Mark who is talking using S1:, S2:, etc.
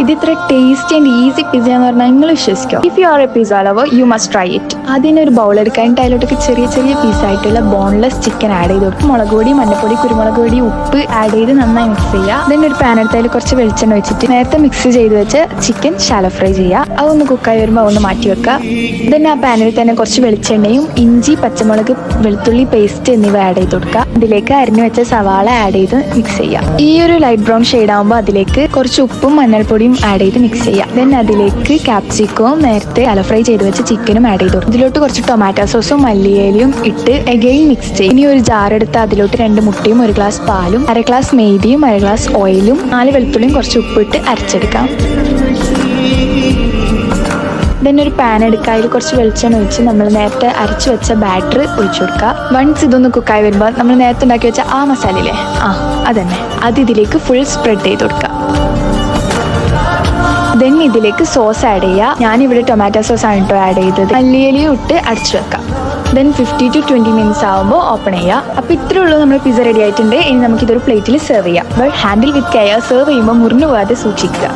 S1: ഇത് ഇത്ര tasty and easy pizza എന്ന് പറഞ്ഞാൽ നിങ്ങൾ വിശ്വസിക്കോ? If you are a pizza lover you must try it. അതിന് ഒരു ബൗൾ എടുക്കാൻ അതിലോട്ടൊക്കെ ചെറിയ ചെറിയ പീസ് ആയിട്ടുള്ള ബോൺലെസ് ചിക്കൻ ആഡ് ചെയ്ത് കൊടുക്കും. മുളക് പൊടി, മഞ്ഞപ്പൊടി, കുരുമുളക് പൊടി, ഉപ്പ് ആഡ് ചെയ്ത് നന്നായി മിക്സ് ചെയ്യുക. അതിൻ്റെ ഒരു പാൻ എടുത്ത് അതിൽ കുറച്ച് വെളിച്ചെണ്ണ വെച്ചിട്ട് നേരത്തെ മിക്സ് ചെയ്ത് വെച്ച് ചിക്കൻ ശാലോ ഫ്രൈ ചെയ്യുക. അതൊന്ന് കുക്കായി വരുമ്പോൾ അതൊന്ന് മാറ്റി വെക്കുക. then ആ പാനിൽ തന്നെ കുറച്ച് വെളിച്ചെണ്ണയും ഇഞ്ചി, പച്ചമുളക്, വെളുത്തുള്ളി പേസ്റ്റ് എന്നിവ ആഡ് ചെയ്ത് കൊടുക്കുക. ഇതിലേക്ക് അരിഞ്ഞു വെച്ച സവാള ആഡ് ചെയ്ത് മിക്സ് ചെയ്യുക. ഈ ഒരു ലൈറ്റ് ബ്രൗൺ ഷെയ്ഡ് ആകുമ്പോൾ അതിലേക്ക് കുറച്ച് ഉപ്പും മഞ്ഞൾപ്പൊടിയും ആഡ് ചെയ്ത് മിക്സ് ചെയ്യുക. then അതിലേക്ക് ക്യാപ്സിക്കവും നേരത്തെ ശാലോ ഫ്രൈ ചെയ്ത് വെച്ച ചിക്കനും ആഡ് ചെയ്ത് കൊടുക്കും. ഇതിലോട്ട് കുറച്ച് ടൊമാറ്റോ സോസും മല്ലിയിലയും ഇട്ട് അഗെയിൻ മിക്സ് ചെയ്യും. ഇനി ഒരു ജാർ എടുത്ത് അതിലോട്ട് 2 മുട്ടയും 1 ഗ്ലാസ് പാലും 1/2 ഗ്ലാസ് മെയ്ദിയും 1/2 ഗ്ലാസ് ഓയിലും 4 വെളുത്തുള്ളിയും കുറച്ച് ഉപ്പിട്ട് അരച്ചെടുക്കാം. then ഒരു പാൻ എടുക്കുക. അതിൽ കുറച്ച് വെളിച്ചെണ്ണ ഒഴിച്ച് നമ്മൾ നേരത്തെ അരച്ച് വെച്ച ബാറ്റർ ഒഴിച്ചു കൊടുക്കുക. വൺസ് ഇതൊന്ന് കുക്കായി വരുമ്പോൾ നമ്മൾ നേരത്തെ ഉണ്ടാക്കി വെച്ച ആ മസാലയില്ലേ, അതന്നെ, അത് ഇതിലേക്ക് ഫുൾ സ്പ്രെഡ് ചെയ്ത് കൊടുക്കുക. then ഇതിലേക്ക് സോസ് ആഡ് ചെയ്യുക. ഞാനിവിടെ ടൊമാറ്റോ സോസ് ആണ് കേട്ടോ ആഡ് ചെയ്തത്. മല്ലിയിലയും ഇട്ട് അടച്ചു വെക്കാം. then 50 to 20 മിനിറ്റ്സ് ആകുമ്പോൾ ഓപ്പൺ ചെയ്യുക. അപ്പോൾ ഇത്രയേ ഉള്ളൂ, നമ്മൾ പിസ്സ റെഡി ആയിട്ടുണ്ട്. ഇനി നമുക്കിതൊരു പ്ലേറ്റിൽ സെർവ് ചെയ്യാം. But handle with care. Serve ചെയ്യുമ്പോൾ മുറിഞ്ഞു പോകാതെ സൂക്ഷിക്കുക.